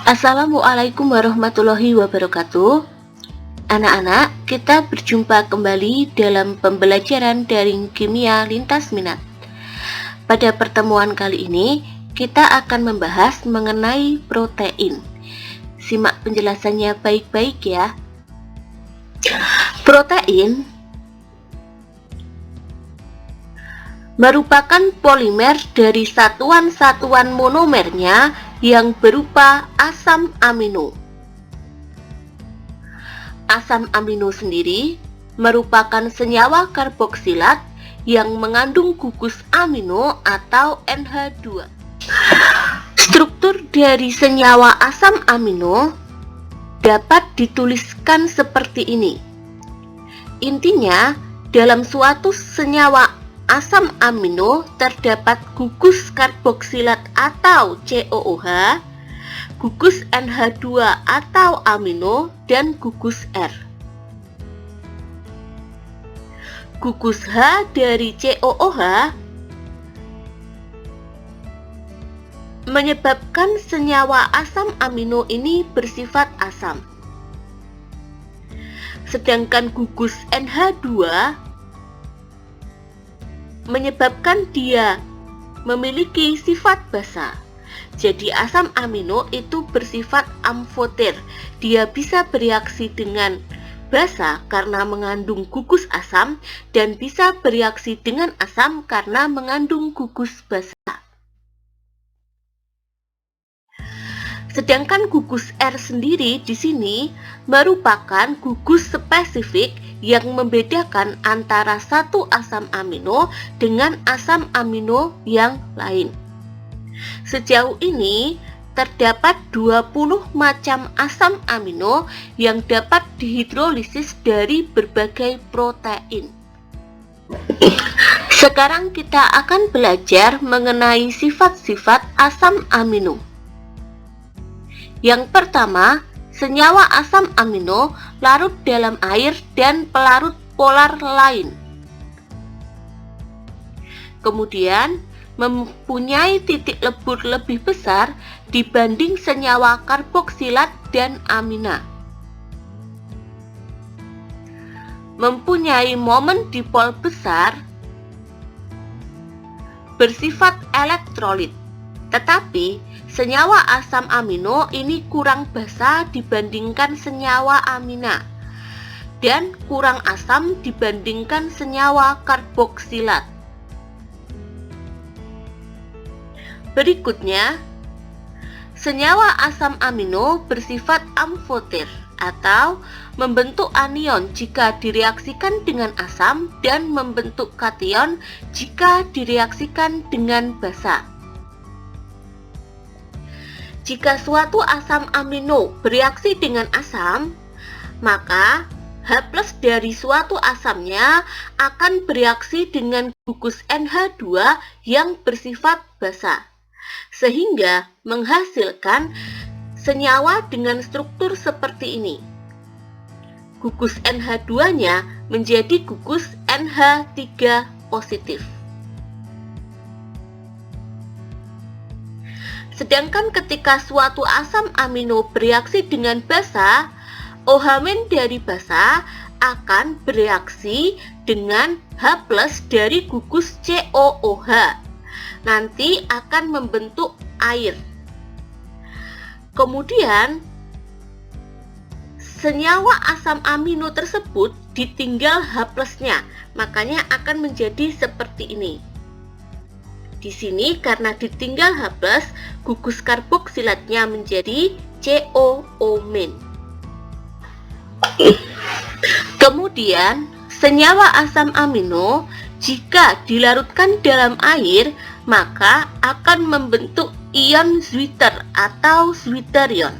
Assalamualaikum warahmatullahi wabarakatuh. Anak-anak, kita berjumpa kembali dalam pembelajaran daring kimia lintas minat. Pada pertemuan kali ini, kita akan membahas mengenai protein. Simak penjelasannya baik-baik ya. Protein merupakan polimer dari satuan-satuan monomernya yang berupa asam amino. Asam amino sendiri merupakan senyawa karboksilat yang mengandung gugus amino atau NH2. Struktur dari senyawa asam amino dapat dituliskan seperti ini. Intinya, dalam suatu senyawa asam amino terdapat gugus karboksilat atau COOH, gugus NH2 atau amino, dan gugus R. Gugus H dari COOH menyebabkan senyawa asam amino ini bersifat asam. Sedangkan gugus NH2 menyebabkan dia memiliki sifat basa. Jadi asam amino itu bersifat amfoter. Dia bisa bereaksi dengan basa karena mengandung gugus asam dan bisa bereaksi dengan asam karena mengandung gugus basa. Sedangkan gugus R sendiri di sini merupakan gugus spesifik yang membedakan antara satu asam amino dengan asam amino yang lain. Sejauh ini terdapat 20 macam asam amino yang dapat dihidrolisis dari berbagai protein. Sekarang kita akan belajar mengenai sifat-sifat asam amino. Yang pertama, senyawa asam amino larut dalam air dan pelarut polar lain. Kemudian, mempunyai titik lebur lebih besar dibanding senyawa karboksilat dan amina. Mempunyai momen dipol besar, bersifat elektrolit. Tetapi, senyawa asam amino ini kurang basa dibandingkan senyawa amina dan kurang asam dibandingkan senyawa karboksilat. Berikutnya, senyawa asam amino bersifat amfoter atau membentuk anion jika direaksikan dengan asam dan membentuk kation jika direaksikan dengan basa. Jika suatu asam amino bereaksi dengan asam, maka H+ dari suatu asamnya akan bereaksi dengan gugus NH2 yang bersifat basa, sehingga menghasilkan senyawa dengan struktur seperti ini. Gugus NH2-nya menjadi gugus NH3 positif. Sedangkan ketika suatu asam amino bereaksi dengan basa, OH- dari basa akan bereaksi dengan H+ dari gugus COOH. Nanti akan membentuk air. Kemudian, senyawa asam amino tersebut ditinggal H+-nya, makanya akan menjadi seperti ini. Di sini karena ditinggal H+, gugus karboksilatnya menjadi COO-. Kemudian, senyawa asam amino jika dilarutkan dalam air, maka akan membentuk ion Zwitter atau zwitterion.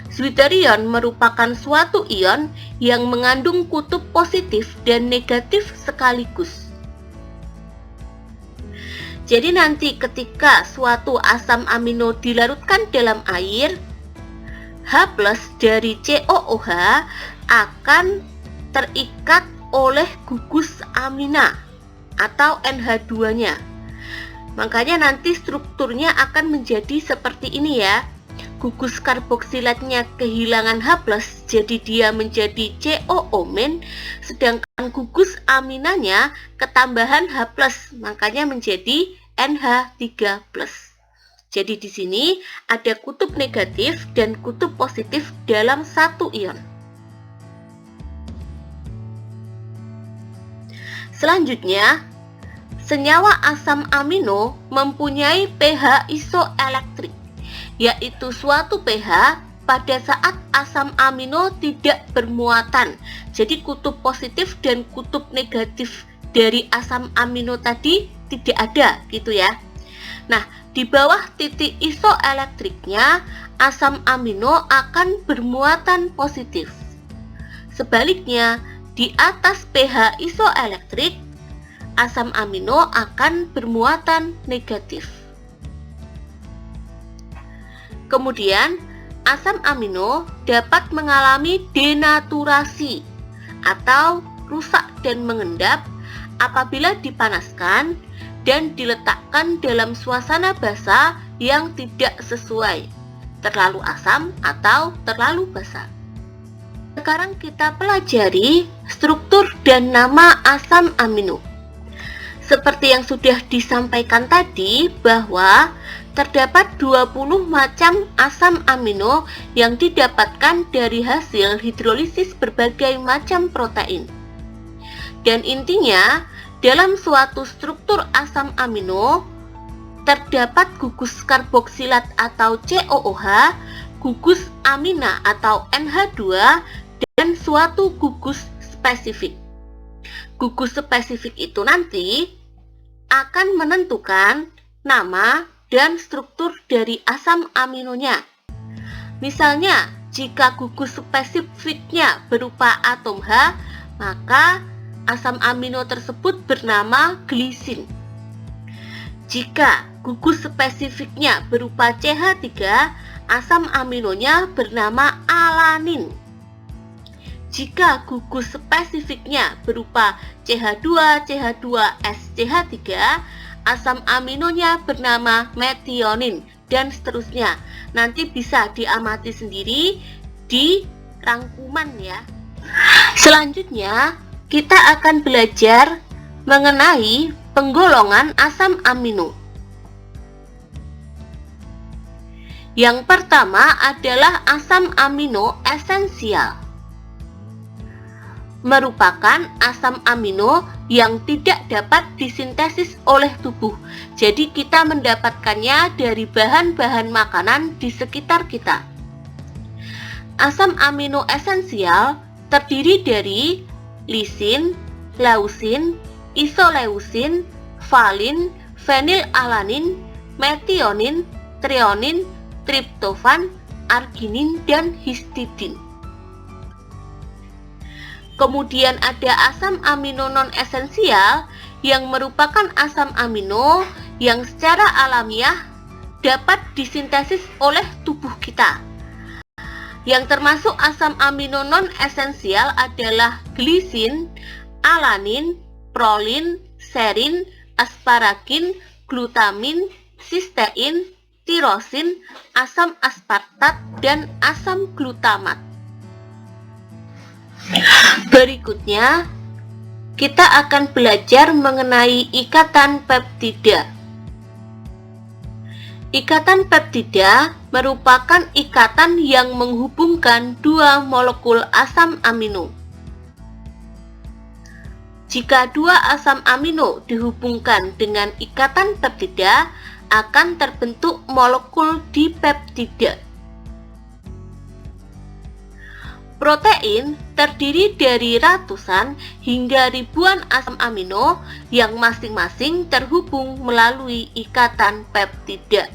Zwitterion merupakan suatu ion yang mengandung kutub positif dan negatif sekaligus. Jadi nanti ketika suatu asam amino dilarutkan dalam air, H+ dari COOH akan terikat oleh gugus amina atau NH2-nya. Makanya nanti strukturnya akan menjadi seperti ini ya. gugus karboksilatnya kehilangan H+, jadi dia menjadi COO-, sedangkan gugus aminanya ketambahan H+, makanya menjadi NH3+. Jadi di sini ada kutub negatif dan kutub positif dalam satu ion. Selanjutnya, senyawa asam amino mempunyai pH isoelektrik, yaitu suatu pH pada saat asam amino tidak bermuatan. Jadi kutub positif dan kutub negatif dari asam amino tadi tidak ada gitu ya. Nah, di bawah titik isoelektriknya asam amino akan bermuatan positif. Sebaliknya, di atas pH isoelektrik asam amino akan bermuatan negatif. Kemudian, asam amino dapat mengalami denaturasi atau rusak dan mengendap apabila dipanaskan dan diletakkan dalam suasana basah yang tidak sesuai, terlalu asam atau terlalu basah. Sekarang kita pelajari struktur dan nama asam amino. Seperti yang sudah disampaikan tadi bahwa terdapat 20 macam asam amino yang didapatkan dari hasil hidrolisis berbagai macam protein. Dan intinya, dalam suatu struktur asam amino terdapat gugus karboksilat atau COOH, gugus amina atau NH2, dan suatu gugus spesifik. Gugus spesifik itu nanti akan menentukan nama dan struktur dari asam aminonya. Misalnya, jika gugus spesifiknya berupa atom H, maka asam amino tersebut bernama glisin. Jika gugus spesifiknya berupa CH3, asam aminonya bernama alanin. Jika gugus spesifiknya berupa CH2, CH2SCH3, asam aminonya bernama metionin, dan seterusnya. Nanti bisa diamati sendiri di rangkuman ya. Selanjutnya, kita akan belajar mengenai penggolongan asam amino. Yang pertama adalah asam amino esensial. Merupakan asam amino yang tidak dapat disintesis oleh tubuh. Jadi kita mendapatkannya dari bahan-bahan makanan di sekitar kita. Asam amino esensial terdiri dari lisin, leusin, isoleusin, valin, fenilalanin, metionin, trionin, triptofan, arginin, dan histidin. Kemudian ada asam amino non-esensial yang merupakan asam amino yang secara alamiah dapat disintesis oleh tubuh kita. Yang termasuk asam amino non-esensial adalah glisin, alanin, prolin, serin, asparagin, glutamin, sistein, tirosin, asam aspartat, dan asam glutamat. Berikutnya, kita akan belajar mengenai ikatan peptida. Ikatan peptida merupakan ikatan yang menghubungkan dua molekul asam amino. Jika dua asam amino dihubungkan dengan ikatan peptida, akan terbentuk molekul dipeptida. Protein terdiri dari ratusan hingga ribuan asam amino yang masing-masing terhubung melalui ikatan peptida.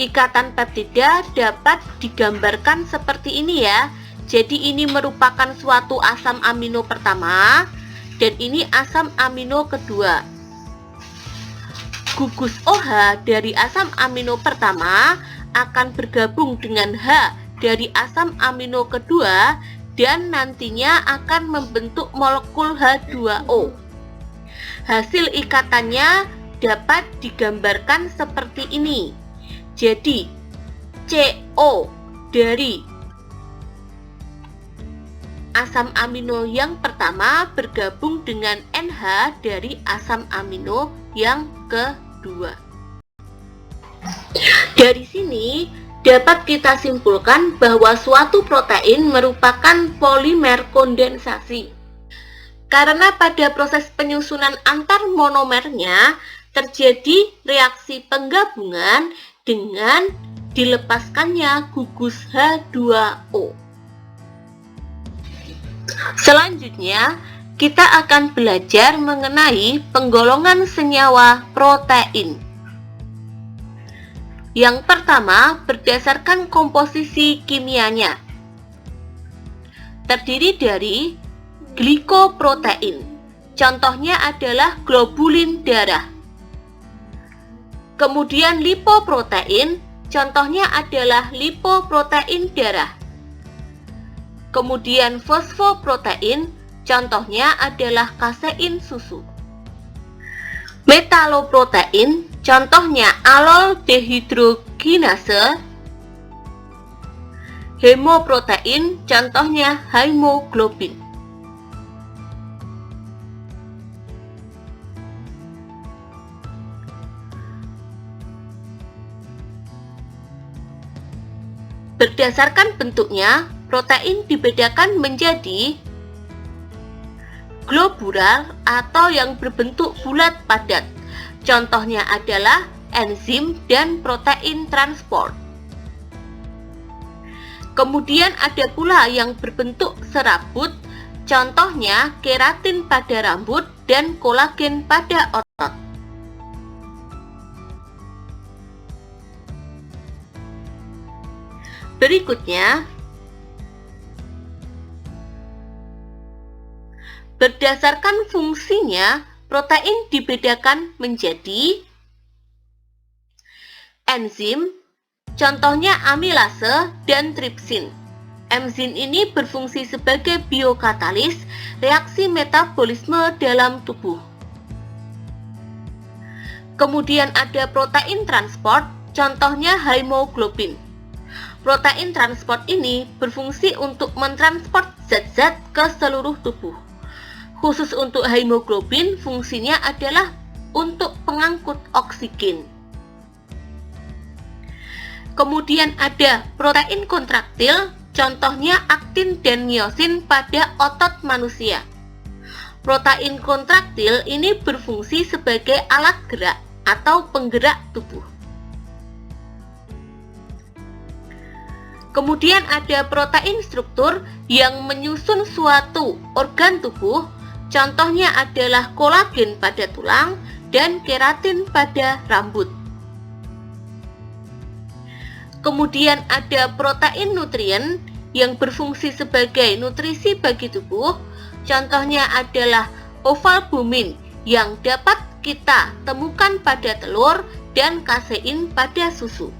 Ikatan peptida dapat digambarkan seperti ini ya. Jadi ini merupakan suatu asam amino pertama dan ini asam amino kedua. Gugus OH dari asam amino pertama akan bergabung dengan H dari asam amino kedua dan nantinya akan membentuk molekul H2O. Hasil ikatannya dapat digambarkan seperti ini. Jadi CO dari asam amino yang pertama bergabung dengan NH dari asam amino yang kedua. Dari sini dapat kita simpulkan bahwa suatu protein merupakan polimer kondensasi. Karena pada proses penyusunan antar monomernya terjadi reaksi penggabungan dengan dilepaskannya gugus H2O. Selanjutnya, kita akan belajar mengenai penggolongan senyawa protein. Yang pertama, berdasarkan komposisi kimianya. Terdiri dari glikoprotein. Contohnya adalah globulin darah. Kemudian lipoprotein, contohnya adalah lipoprotein darah. Kemudian fosfoprotein, contohnya adalah kasein susu. Metaloprotein, contohnya alol dehidrogenase. Hemoprotein, contohnya hemoglobin. Berdasarkan bentuknya, protein dibedakan menjadi globular atau yang berbentuk bulat padat. Contohnya adalah enzim dan protein transport. Kemudian ada pula yang berbentuk serabut, contohnya keratin pada rambut dan kolagen pada otot. Berikutnya, berdasarkan fungsinya, protein dibedakan menjadi enzim, contohnya amilase dan tripsin. Enzim ini berfungsi sebagai biokatalis reaksi metabolisme dalam tubuh. Kemudian ada protein transport, contohnya hemoglobin. Protein transport ini berfungsi untuk mentransport zat-zat ke seluruh tubuh. Khusus untuk hemoglobin, fungsinya adalah untuk pengangkut oksigen. Kemudian ada protein kontraktil, contohnya aktin dan miosin pada otot manusia. Protein kontraktil ini berfungsi sebagai alat gerak atau penggerak tubuh. Kemudian ada protein struktur yang menyusun suatu organ tubuh, contohnya adalah kolagen pada tulang dan keratin pada rambut. Kemudian ada protein nutrien yang berfungsi sebagai nutrisi bagi tubuh, contohnya adalah ovalbumin yang dapat kita temukan pada telur dan kasein pada susu.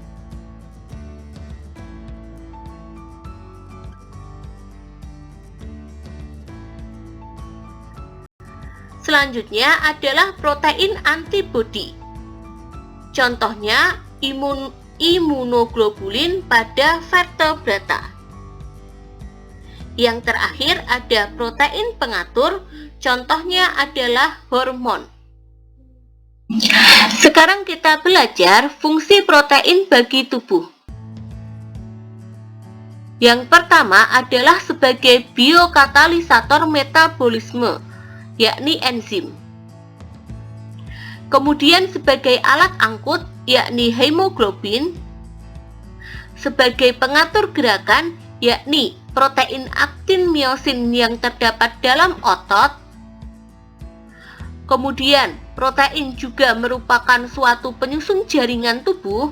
Selanjutnya adalah protein antibodi. Contohnya imunoglobulin pada vertebrata. Yang terakhir ada protein pengatur, contohnya adalah hormon. Sekarang kita belajar fungsi protein bagi tubuh. Yang pertama adalah sebagai biokatalisator metabolisme, yakni enzim. Kemudian sebagai alat angkut, yakni hemoglobin. Sebagai pengatur gerakan, yakni protein aktin miosin yang terdapat dalam otot. Kemudian protein juga merupakan suatu penyusun jaringan tubuh,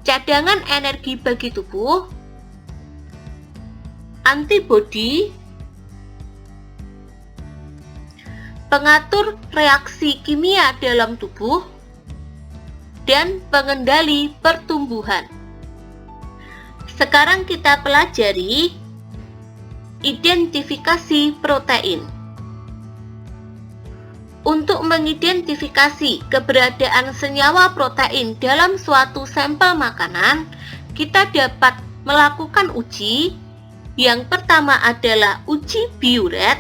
cadangan energi bagi tubuh, antibodi, pengatur reaksi kimia dalam tubuh, dan pengendali pertumbuhan. Sekarang kita pelajari identifikasi protein. Untuk mengidentifikasi keberadaan senyawa protein dalam suatu sampel makanan, kita dapat melakukan uji. Yang pertama adalah uji Biuret.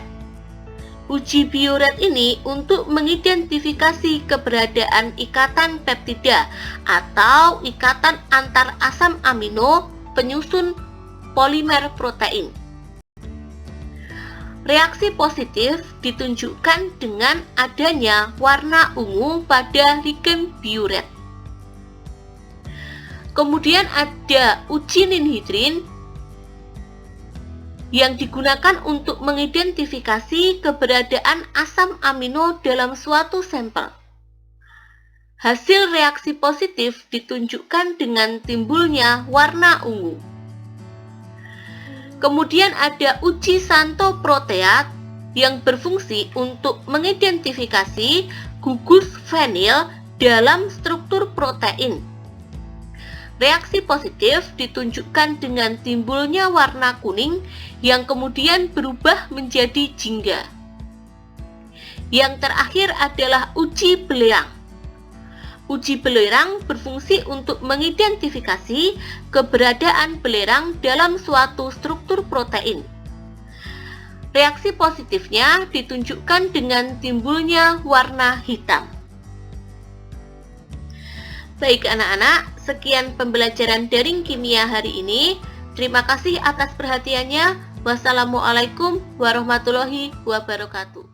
Uji Biuret ini untuk mengidentifikasi keberadaan ikatan peptida atau ikatan antar asam amino penyusun polimer protein. Reaksi positif ditunjukkan dengan adanya warna ungu pada ligen Biuret. Kemudian ada uji ninhidrin yang digunakan untuk mengidentifikasi keberadaan asam amino dalam suatu sampel. Hasil reaksi positif ditunjukkan dengan timbulnya warna ungu. Kemudian ada uji santoproteat yang berfungsi untuk mengidentifikasi gugus fenil dalam struktur protein. Reaksi positif ditunjukkan dengan timbulnya warna kuning yang kemudian berubah menjadi jingga. Yang terakhir adalah uji belerang. Uji belerang berfungsi untuk mengidentifikasi keberadaan belerang dalam suatu struktur protein. Reaksi positifnya ditunjukkan dengan timbulnya warna hitam. Baik anak-anak, sekian pembelajaran daring kimia hari ini. Terima kasih atas perhatiannya. Wassalamualaikum warahmatullahi wabarakatuh.